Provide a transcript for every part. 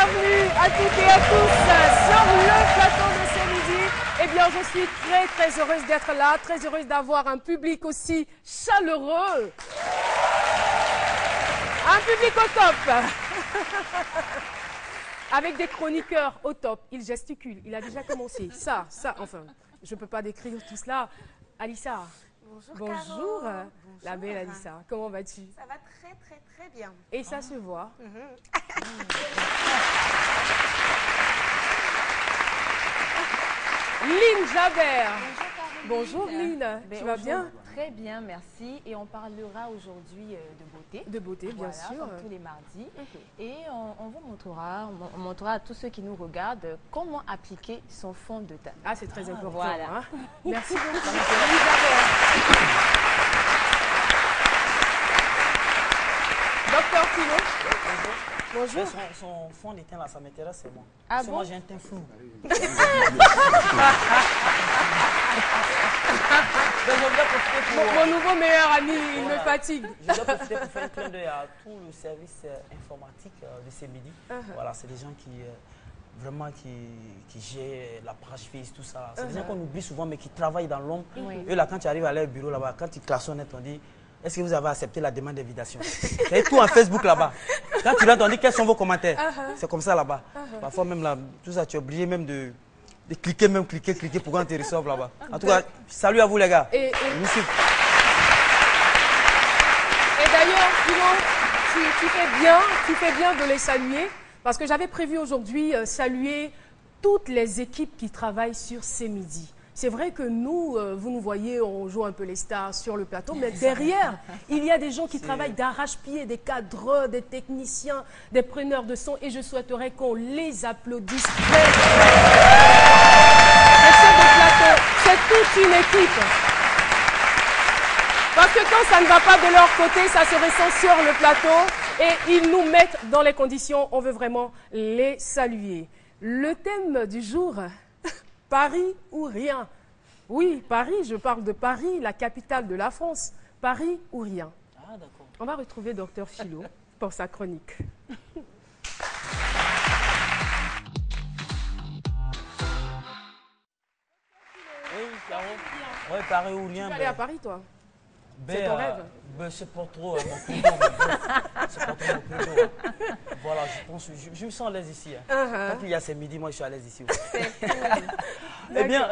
bienvenue à toutes et à tous sur le plateau de ce midi. Eh bien, je suis très heureuse d'être là, très heureuse d'avoir un public aussi chaleureux. Un public au top. Avec des chroniqueurs au top. Il gesticule, il a déjà commencé. Ça, enfin, je ne peux pas décrire tout cela. Alissa. Bonjour, la belle Alissa. Comment vas-tu? Ça va très bien. Et ça se voit. Lynn Jabert. Bonjour Lynn, tu vas bien? Très bien, merci. Et on parlera aujourd'hui de beauté. De beauté, bien sûr. Comme tous les mardis. Et on vous montrera à tous ceux qui nous regardent comment appliquer son fond de teint. Ah, c'est très important. Voilà. Hein? Merci beaucoup. Lynn Jabert. Docteur Philo. Bonjour. Son fond de teint là, ça m'intéresse, c'est moi. Ah Parce que bon? moi j'ai un teint flou. Mon nouveau meilleur ami, il me fatigue. Je dois profiter pour faire un clin d'œil à tout le service informatique de ces midis. Voilà, c'est des gens qui vraiment qui gèrent la page face, tout ça. C'est des gens qu'on oublie souvent mais qui travaillent dans l'ombre. Eux là, quand tu arrives à leur bureau là-bas, quand ils klaxonnent, on dit est-ce que vous avez accepté la demande d'invitation? C'est tout en Facebook là-bas. Quand tu rentres, on dit quels sont vos commentaires. C'est comme ça là-bas. Parfois même là, tout ça, tu es obligé même de cliquer pour qu'on te reçoive là-bas. En tout cas, salut à vous les gars. Et d'ailleurs, Philo, tu fais bien de les saluer, parce que j'avais prévu aujourd'hui saluer toutes les équipes qui travaillent sur ces midis. C'est vrai que nous, vous nous voyez, on joue un peu les stars sur le plateau, mais derrière, il y a des gens qui travaillent d'arrache-pied, des cadreurs, des techniciens, des preneurs de son, et je souhaiterais qu'on les applaudisse. Les chefs de plateau, c'est toute une équipe. Parce que quand ça ne va pas de leur côté, ça se ressent sur le plateau, et ils nous mettent dans les conditions, on veut vraiment les saluer. Le thème du jour... Paris ou rien? Oui, Paris, je parle de Paris, la capitale de la France. Paris ou rien? Ah, d'accord. On va retrouver Docteur Philo pour sa chronique. Oui, Caro. Oui, Paris ou rien. Tu vas aller à Paris, toi? Ben, c'est ton rêve? Ben, c'est pas trop mon credo. C'est pas trop mon credo. Voilà, je me sens à l'aise ici. Quand il y a ces midis, moi je suis à l'aise ici. Eh bien,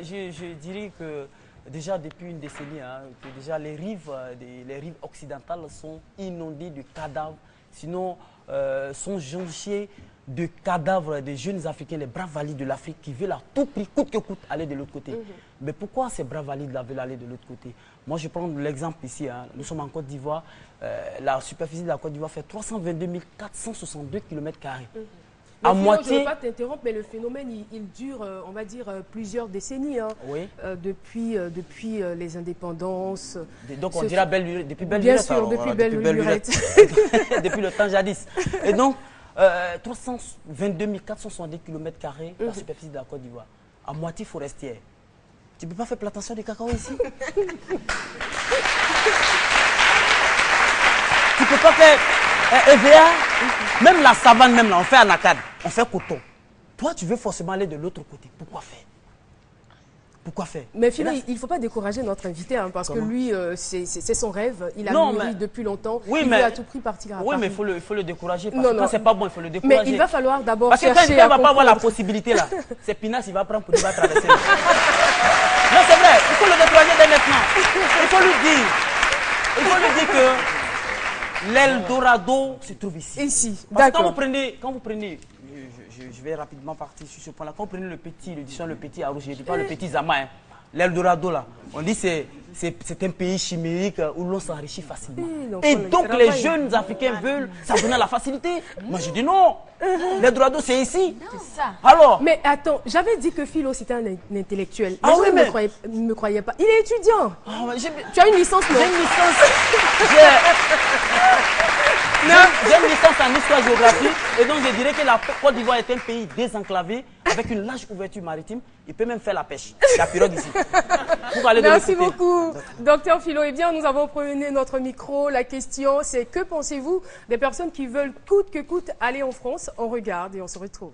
je dirais que déjà depuis une décennie, que déjà les rives occidentales sont inondées de cadavres, sinon sont jonchées de cadavres des jeunes Africains, les braves valides de l'Afrique qui veulent à tout prix, coûte que coûte, aller de l'autre côté. Mais pourquoi ces braves valides veulent aller de l'autre côté? Moi, je prends l'exemple ici. Nous sommes en Côte d'Ivoire. La superficie de la Côte d'Ivoire fait 322 462 km². À moitié... Je ne veux pas t'interrompre, mais le phénomène, il dure, on va dire, plusieurs décennies. Oui. Depuis les indépendances. Donc, on dira depuis belle Bien lurette. Sûr, alors, depuis belle lurette. Depuis le temps jadis. Et donc, 322 462 km², la superficie de la Côte d'Ivoire. À moitié forestière. Tu ne peux pas faire plantation de cacao ici? Tu ne peux pas faire EVA? Même la savane, même là, on fait anacade, on fait coton. Toi, tu veux forcément aller de l'autre côté. Pourquoi faire? Pourquoi faire? Mais Philo, il ne faut pas décourager notre invité, parce que lui, c'est son rêve. Il a mûri depuis longtemps. Oui, il veut à tout prix partir à Paris. Oui, mais il faut le décourager. Parce que quand c'est pas bon, il faut le décourager. Mais il va falloir d'abord chercher. Parce que quand il ne va pas avoir la possibilité, là, c'est Pinas, il va prendre pour lui va traverser. Non, c'est vrai, il faut le décourager dès maintenant. Il faut lui dire que l'Eldorado se trouve ici. Ici, d'accord. Quand vous prenez, je vais rapidement partir sur ce point-là. Quand vous prenez le petit à rouge, je ne dis pas le petit Zama, l'Eldorado là, on dit que c'est un pays chimérique où l'on s'enrichit facilement. Et donc les jeunes Africains veulent s'abonner à la facilité. Moi je dis non, l'Eldorado c'est ici. C'est ça. Alors. Mais attends, j'avais dit que Philo c'était un intellectuel. Ah oui, mais ne me croyais pas. Il est étudiant. Tu as une licence, non? J'ai une licence. J'ai une licence en histoire-géographie et donc je dirais que la Côte d'Ivoire est un pays désenclavé avec une large ouverture maritime, il peut même faire la pêche. La pirogue ici. Merci beaucoup, docteur Philo. Eh bien, nous avons promené notre micro. La question, c'est que pensez-vous des personnes qui veulent coûte que coûte aller en France? On regarde et on se retrouve.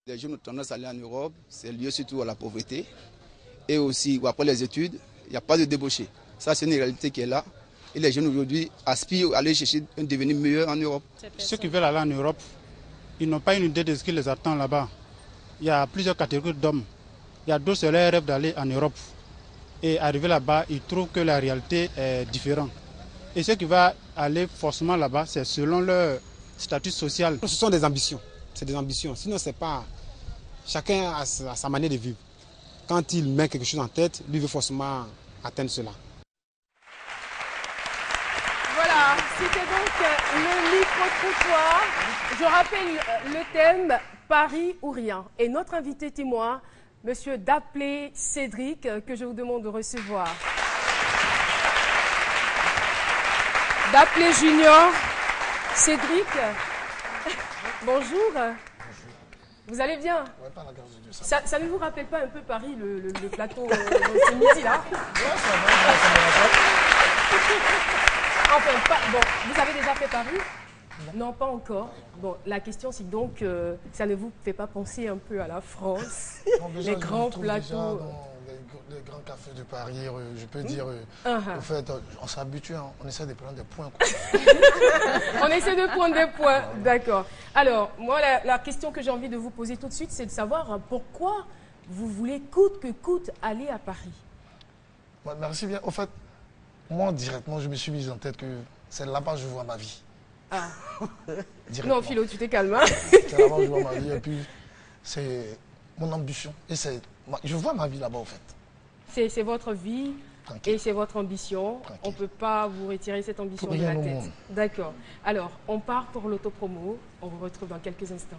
Les jeunes ont tendance à aller en Europe, c'est lié surtout à la pauvreté. Et aussi, après les études, il n'y a pas de débauché. Ça, c'est une réalité qui est là. Et les jeunes aujourd'hui aspirent à aller chercher un devenir meilleur en Europe. Ceux qui veulent aller en Europe, ils n'ont pas une idée de ce qui les attend là-bas. Il y a plusieurs catégories d'hommes. Il y a d'autres qui rêvent d'aller en Europe. Et arriver là-bas, ils trouvent que la réalité est différente. Et ceux qui vont aller forcément là-bas, c'est selon leur statut social. Ce sont des ambitions. C'est des ambitions. Sinon, c'est pas... Chacun a sa manière de vivre. Quand il met quelque chose en tête, lui veut forcément atteindre cela. Voilà, c'était donc le micro-trottoir. Je rappelle le thème Paris ou rien. Et notre invité témoin, Monsieur Daplé Cédric, que je vous demande de recevoir. Daplé Junior, Cédric, bonjour. Vous allez bien? Ça ne vous rappelle pas un peu Paris, le plateau ce midi-là? Enfin, bon, vous avez déjà fait Paris? Non, pas encore. Bon, la question c'est donc, ça ne vous fait pas penser un peu à la France? Les grands plateaux. Les grands cafés de Paris, je peux dire, en fait, on s'habitue, on essaie de prendre des points. On essaie de prendre des points, d'accord. Alors, moi, la question que j'ai envie de vous poser tout de suite, c'est de savoir pourquoi vous voulez coûte que coûte aller à Paris. Merci bien. En fait, moi, directement, je me suis mis en tête que c'est là-bas que je vois ma vie. Ah. Non, Philo, tu t'es calme. C'est là-bas que je vois ma vie et puis c'est mon ambition. Et je vois ma vie là-bas, en fait. C'est votre vie. Tranquille. Et c'est votre ambition. Tranquille. On ne peut pas vous retirer cette ambition de la tête. D'accord. Alors, on part pour l'autopromo. On vous retrouve dans quelques instants.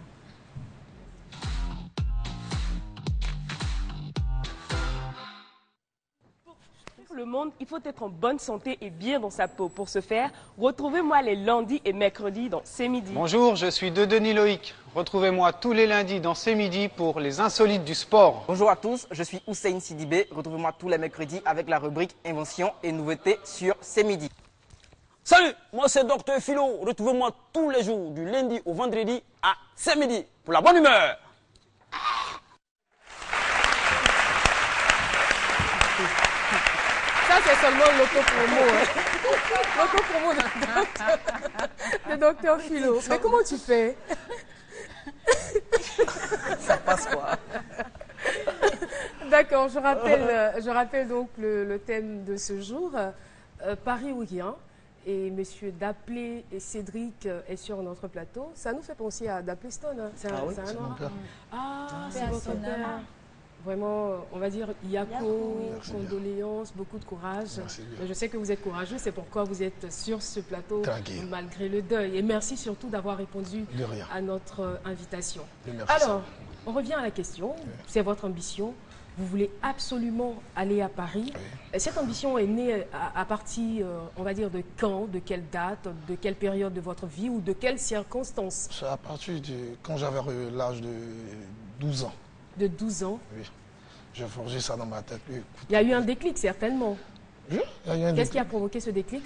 Pour le monde, il faut être en bonne santé et bien dans sa peau. Pour ce faire, retrouvez-moi les lundis et mercredis dans C'est Midi. Bonjour, je suis Denis Loïc. Retrouvez-moi tous les lundis dans C'est Midi pour les insolites du sport. Bonjour à tous, je suis Hussein Sidibé. Retrouvez-moi tous les mercredis avec la rubrique Invention et Nouveautés sur C'est Midi. Salut, moi c'est Docteur Philo. Retrouvez-moi tous les jours du lundi au vendredi à C'est Midi pour la bonne humeur. Ça, c'est seulement l'autopromo. L'autopromo de Docteur Philo. Mais comment tu fais? Ça passe quoi? D'accord, je rappelle donc le thème de ce jour, Paris ou rien. Et Monsieur Daplé et Cédric est sur notre plateau. Ça nous fait penser à Daplé Stone. Hein. C'est mon père. Ah, c'est votre père. Vraiment, on va dire Yako, condoléances, beaucoup de courage. Je sais que vous êtes courageux, c'est pourquoi vous êtes sur ce plateau malgré le deuil. Et merci surtout d'avoir répondu à notre invitation. Alors, on revient à la question, c'est votre ambition. Vous voulez absolument aller à Paris. Cette ambition est née à partir, on va dire, de quand, de quelle date, de quelle période de votre vie ou de quelles circonstances? C'est à partir de quand j'avais l'âge de 12 ans. De 12 ans? Oui. J'ai forgé ça dans ma tête. Il y a eu un déclic, certainement. Oui, il y a eu un déclic. Qu'est-ce qui a provoqué ce déclic?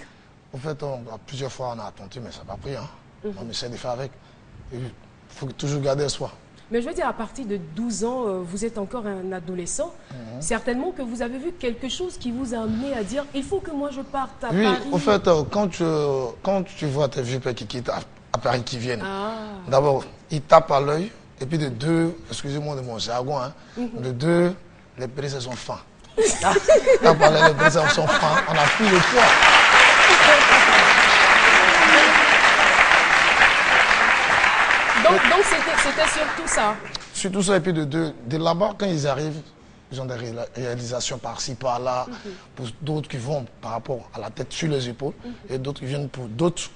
En fait, plusieurs fois, on a tenté, mais ça n'a pas pris. Hein. On essaie de faire avec. Il faut toujours garder soi. Mais je veux dire, à partir de 12 ans, vous êtes encore un adolescent. Certainement que vous avez vu quelque chose qui vous a amené à dire « il faut que moi je parte à Paris ». Oui, en fait, quand tu vois tes vieux pères qui quittent à Paris, qui viennent, d'abord, ils tapent à l'œil. Et puis de deux, excusez-moi de mon jargon, hein, de deux, les brises sont fins. T'as parlé, les brises sont fins, on a pris le poids. Donc c'était surtout ça. Surtout ça, et puis de deux, de là-bas, quand ils arrivent, ils ont des réalisations par-ci, par-là, pour d'autres qui vont par rapport à la tête sur les épaules, et d'autres qui viennent pour d'autres.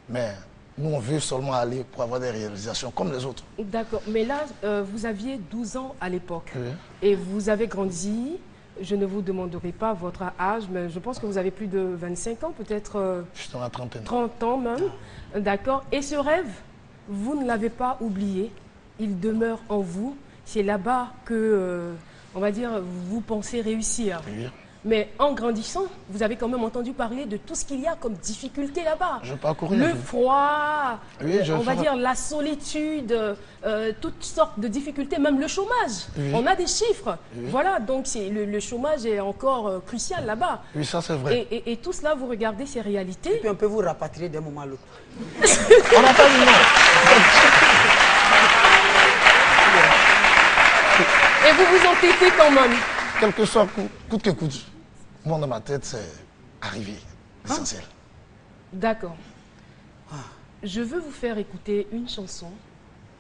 Mais nous, on veut seulement aller pour avoir des réalisations comme les autres. D'accord. Mais là, vous aviez 12 ans à l'époque. Et vous avez grandi, Je ne vous demanderai pas votre âge, mais je pense que vous avez plus de 25 ans, peut-être Je suis dans la trentaine. 30 ans même. D'accord. Et ce rêve, vous ne l'avez pas oublié. Il demeure en vous. C'est là-bas que, on va dire, vous pensez réussir. Oui. Mais en grandissant, vous avez quand même entendu parler de tout ce qu'il y a comme difficulté là-bas. Je parcourais. Le froid, Oui, on va dire la solitude, toutes sortes de difficultés, même le chômage. Oui. On a des chiffres. Oui. Voilà, donc le chômage est encore crucial là-bas. Oui, ça c'est vrai. Et tout cela, vous regardez ces réalités. Et puis on peut vous rapatrier d'un moment à l'autre. On n'a pas dit non. Et vous vous entêtez quand même. Quel que soit coûte que coûte, moi dans ma tête, c'est arriver, l'essentiel. D'accord. Je veux vous faire écouter une chanson.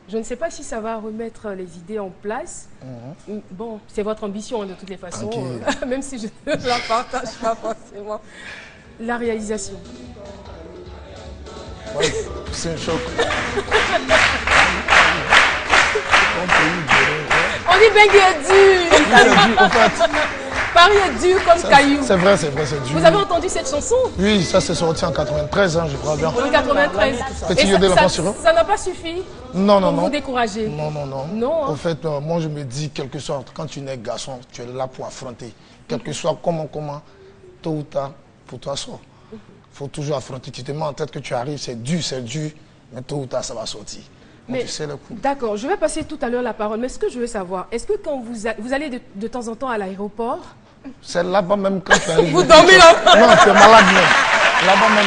Je ne sais pas si ça va remettre les idées en place. Bon, c'est votre ambition hein, de toutes les façons, même si je ne la partage pas forcément. La réalisation. Ouais, c'est un choc. On dit bien qu'il est dur. En fait, Paris est dur comme caillou. c'est vrai, c'est dur. Vous avez entendu cette chanson? Oui, ça s'est sorti en 93, hein, je crois bien. En 93. Petit jeu de l'enfant sur eux. Ça n'a pas suffi Non, non, pour non. vous décourager? Non, non, non. Non, hein. En fait, moi je me dis, quelque sorte, quand tu n'es garçon, tu es là pour affronter. Quel que soit comment, tôt ou tard, pour toi sort. Il faut toujours affronter. Tu te mets en tête que tu arrives, c'est dur, mais tôt ou tard ça va sortir. Mais tu sais le coup. D'accord, je vais passer tout à l'heure la parole. Mais ce que je veux savoir, est-ce que quand vous allez de temps en temps à l'aéroport? C'est là-bas même quand tu arrives. Vous dormez là? Non, tu es malade même. Là-bas même.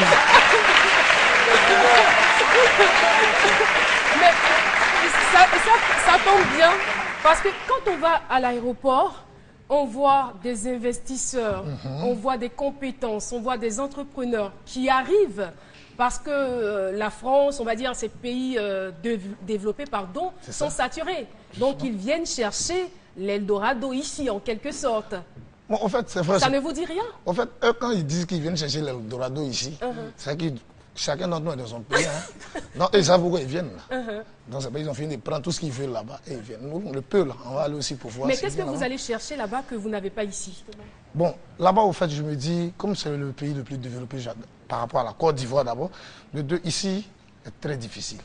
Mais ça tombe bien, parce que quand on va à l'aéroport, on voit des investisseurs, on voit des compétences, on voit des entrepreneurs qui arrivent parce que la France, on va dire, ces pays développés, pardon, sont saturés. Donc ils viennent chercher l'Eldorado ici, en quelque sorte. Bon, en fait, c'est vrai. Ça ne vous dit rien? En fait, eux, quand ils disent qu'ils viennent chercher l'Eldorado ici, c'est que chacun d'entre nous est dans son pays. Hein. Donc, ils savent pourquoi ils viennent. Donc, ils ont fini de prendre tout ce qu'ils veulent là-bas et ils viennent. Nous, le peuple, on va aller aussi pour voir. Mais qu'est-ce que vous allez chercher là-bas que vous n'avez pas ici? Bon, là-bas, au fait, je me dis, comme c'est le pays le plus développé par rapport à la Côte d'Ivoire d'abord, ici est très difficile.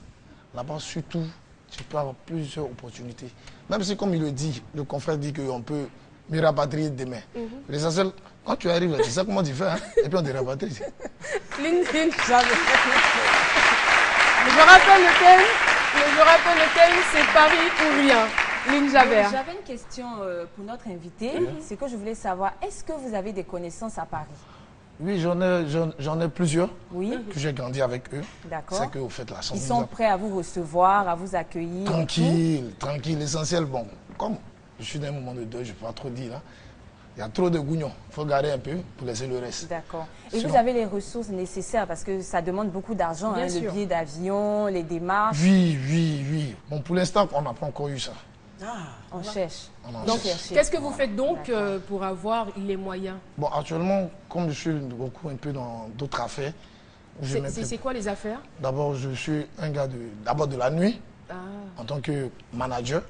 Là-bas, surtout, tu peux avoir plusieurs opportunités. Même si, comme il le dit, le confrère dit qu'on peut me rapatrier demain. L'essentiel, quand tu arrives, tu sais comment tu fais, hein? Et puis on te rapatrie. Je rappelle le thème, c'est Paris ou rien. Lynn Javert. J'avais une question pour notre invité. C'est que je voulais savoir, est-ce que vous avez des connaissances à Paris? Oui, j'en ai plusieurs. Oui. Que j'ai grandi avec eux. D'accord. C'est que vous faites la chance. Ils sont prêts à vous recevoir, à vous accueillir. Tranquille, tranquille. L'essentiel, bon, comme je suis dans un moment de deuil, je ne peux pas trop dire là. Il y a trop de gougnons. Il faut garder un peu pour laisser le reste. D'accord. Et vous avez les ressources nécessaires parce que ça demande beaucoup d'argent, hein, le billet d'avion, les démarches. Oui. Bon, pour l'instant, on n'a pas encore eu ça. On cherche. Donc, qu'est-ce que vous faites donc pour avoir les moyens? Bon, actuellement, comme je suis beaucoup un peu dans d'autres affaires. C'est quoi les affaires? D'abord, je suis un gars de la nuit, en tant que manager.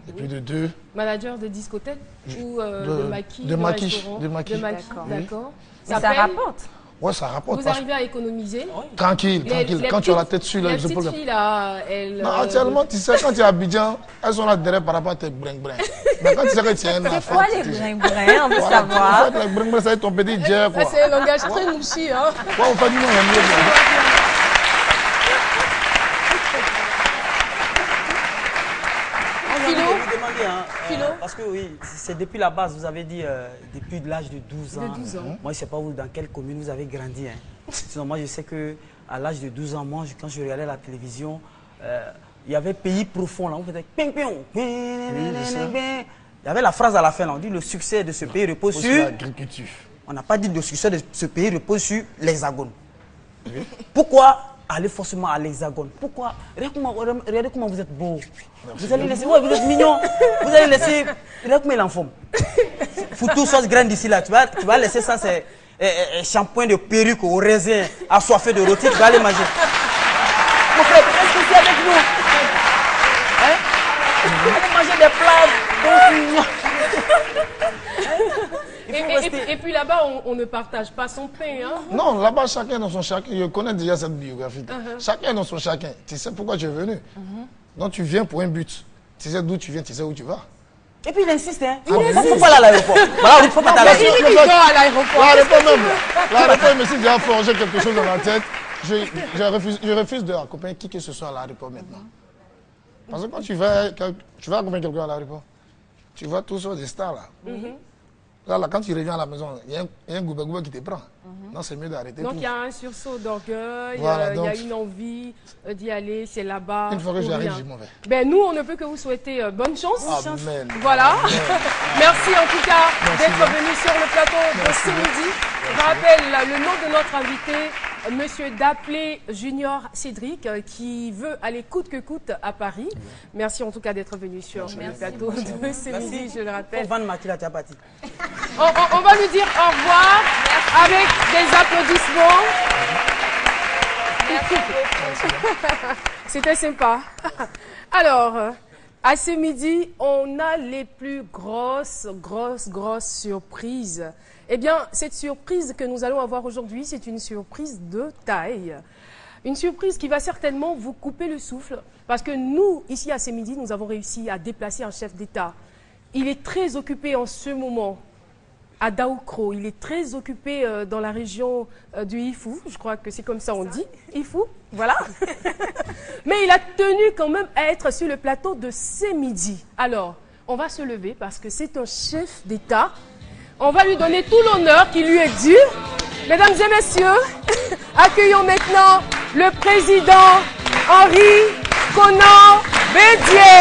Et puis de deux. Manager de discothèque ou de maquis? De maquis. D'accord. Ça rapporte? Oui, ça rapporte. Vous arrivez à économiser? Tranquille. Quand tu as la tête sur les épaules. Les petites filles là, elles... Non, actuellement, tu sais, quand tu es à Abidjan, elles sont là derrière par rapport à tes bring-bring. Mais quand tu sais que tu es un enfant... C'est quoi les bring-bring? On veut savoir. Les bring-bring, ça c'est ton petit jet, quoi. C'est un langage très mouchi, hein. Ouais, on fait du monde, Philo, parce que oui, c'est depuis la base, vous avez dit depuis l'âge de 12 ans. De 12 ans. Moi, je ne sais pas vous dans quelle commune vous avez grandi. Hein. Sinon, moi, je sais qu'à l'âge de 12 ans, moi, quand je regardais la télévision, il y avait Pays Profond, là, on faisait ping ping. Il y avait la phrase à la fin, là, on dit le succès de ce pays repose sur l'agriculture. On n'a pas dit le succès de ce pays repose sur l'Hexagone. Pourquoi aller forcément à l'Hexagone? Pourquoi? Regardez comment vous êtes beau. Vous allez laisser, ouais, vous êtes mignon. Vous allez laisser, regardez comment il en forme. Foutou sauce graine d'ici là. Tu vas laisser ça, c'est shampoing de perruque au raisin assoiffé de rôti. Tu vas aller manger. Mon frère, reste ici avec nous. Hein? Vous allez manger des plats. Et puis là-bas, on ne partage pas son pain. Hein? Non, là-bas, chacun dans son chacun. Je connais déjà cette biographie. Chacun dans son chacun. Tu sais pourquoi tu es venu. Donc tu viens pour un but. Tu sais d'où tu viens, tu sais où tu vas. Et puis il insiste, hein. Il faut pas aller à l'aéroport. Voilà, il faut pas aller à l'aéroport. L'aéroport me dit déjà forger quelque chose dans la tête. Je refuse de accompagner qui que ce soit à l'aéroport maintenant. Parce que quand tu vas accompagner quelqu'un à l'aéroport, tu vois tous sur des stars là. Là, quand tu reviens à la maison, il y a un goubet qui te prend. Non, c'est mieux d'arrêter. Donc il y a un sursaut d'orgueil, voilà, il y a une envie d'y aller, c'est là-bas. Une fois que j'arrive, je m'en vais. Ben, nous, on ne peut que vous souhaiter bonne chance. Amen. Voilà. Merci en tout cas d'être venu sur le plateau de ce midi. Je rappelle le nom de notre invité, Monsieur Daplé Junior Cédric, qui veut aller coûte que coûte à Paris. Merci en tout cas d'être venu sur le plateau de ce midi, je le rappelle. On va lui dire au revoir avec des applaudissements. C'était sympa. Alors, à ce midi, on a les plus grosses surprises. Eh bien, cette surprise que nous allons avoir aujourd'hui, c'est une surprise de taille. Une surprise qui va certainement vous couper le souffle. Parce que nous, ici à ce midi, nous avons réussi à déplacer un chef d'État. Il est très occupé en ce moment à Daoukro. Il est très occupé dans la région du Ifou. Je crois que c'est comme ça on dit. Ifou, voilà. Mais il a tenu quand même à être sur le plateau de ce midi. Alors, on va se lever parce que c'est un chef d'État. On va lui donner tout l'honneur qui lui est dû. Mesdames et messieurs, accueillons maintenant le président Henri Konan Bédié.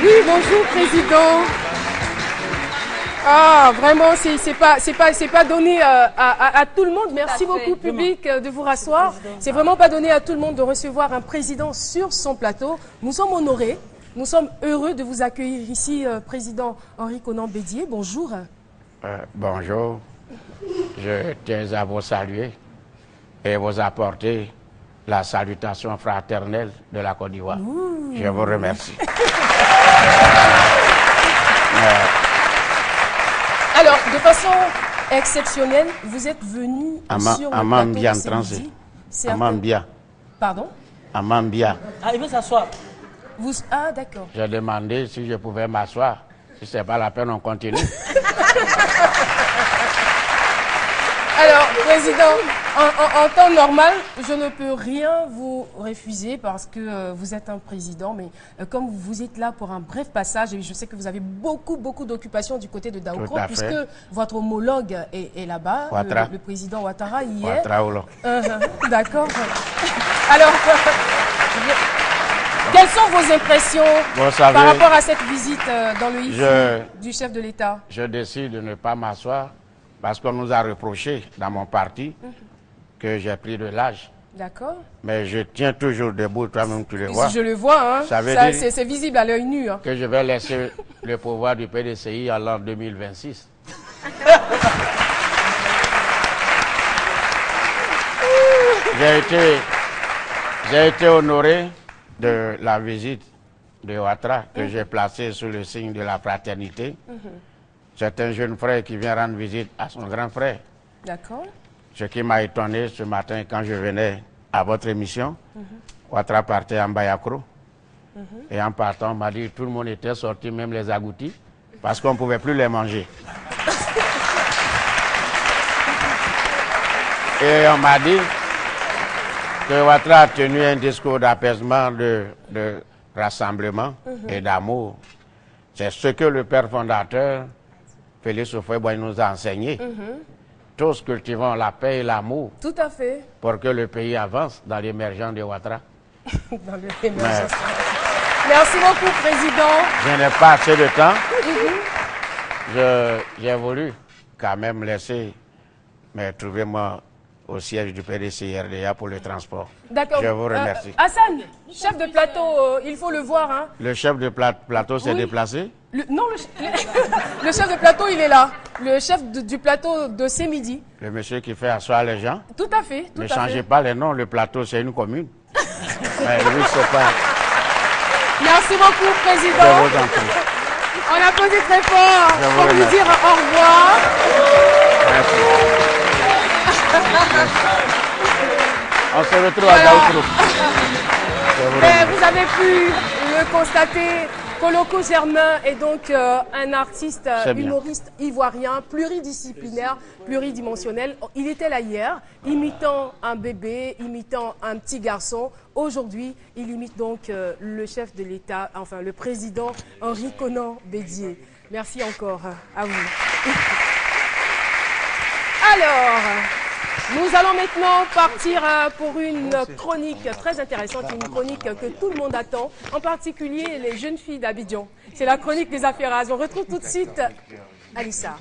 Oui, bonjour président. Ah, vraiment, c'est pas donné à tout le monde. Merci beaucoup, public, de vous rasseoir. C'est vraiment pas donné à tout le monde de recevoir un président sur son plateau. Nous sommes honorés, nous sommes heureux de vous accueillir ici, président Henri Konan Bédié. Bonjour. Bonjour. Je tiens à vous saluer et vous apporter la salutation fraternelle de la Côte d'Ivoire. Je vous remercie. Alors, de façon exceptionnelle, vous êtes venu sur le plateau de ce midi. Amambia. Pardon? Amambia. Ah, il veut s'asseoir. Ah, d'accord. J'ai demandé si je pouvais m'asseoir. Si ce n'est pas la peine, on continue. Alors, président, en temps normal, je ne peux rien vous refuser parce que vous êtes un président, mais comme vous êtes là pour un bref passage, et je sais que vous avez beaucoup d'occupations du côté de Daoukro, puisque votre homologue est là-bas, le président Ouattara, hier. D'accord. Alors, quelles sont vos impressions par rapport à cette visite dans le IFU du chef de l'État? Je décide de ne pas m'asseoir. Parce qu'on nous a reproché dans mon parti que j'ai pris de l'âge. D'accord. Mais je tiens toujours debout, toi-même tu le vois. Je le vois, hein. C'est visible à l'œil nu. Hein. Que je vais laisser le pouvoir du PDCI à l'an 2026. J'ai été honoré de la visite de Ouattara que j'ai placée sous le signe de la fraternité. C'est un jeune frère qui vient rendre visite à son grand frère. D'accord. Ce qui m'a étonné ce matin quand je venais à votre émission, Ouattara partait en Bayakro. Et en partant, on m'a dit que tout le monde était sorti, même les agoutis, parce qu'on ne pouvait plus les manger. Et on m'a dit que Ouattara a tenu un discours d'apaisement, de rassemblement et d'amour. C'est ce que le père fondateur Félix Houphouët-Boigny nous a enseigné. Tous cultivons la paix et l'amour. Tout à fait. Pour que le pays avance dans l'émergence de Ouattara. Dans l'émergence. Merci beaucoup, président. Je n'ai pas assez de temps. J'ai voulu quand même laisser, mais trouvez-moi au siège du PDC-RDA pour le transport. D'accord. Je vous remercie. Hassan, chef de plateau, il faut le voir. Hein. Le chef de plateau s'est déplacé? Non, le chef de plateau, il est là. Le chef du plateau de ce midi. Le monsieur qui fait asseoir les gens? Tout à fait. Ne changez pas les noms, le plateau, c'est une commune. Mais lui, c'est pas... Merci beaucoup, Président. Je vous en prie. On applaudit très fort pour lui dire au revoir. Merci. On se retrouve à Gaoutrou. Vous avez pu le constater, Koloko Germain est donc un artiste, humoriste ivoirien, pluridisciplinaire, pluridimensionnel. Il était là hier, imitant un bébé, imitant un petit garçon. Aujourd'hui, il imite donc le chef de l'État, enfin le président Henri Konan Bédié. Merci encore à vous. Alors, nous allons maintenant partir pour une chronique très intéressante, une chronique que tout le monde attend, en particulier les jeunes filles d'Abidjan. C'est la chronique des Affaires. On retrouve tout de suite Alissa.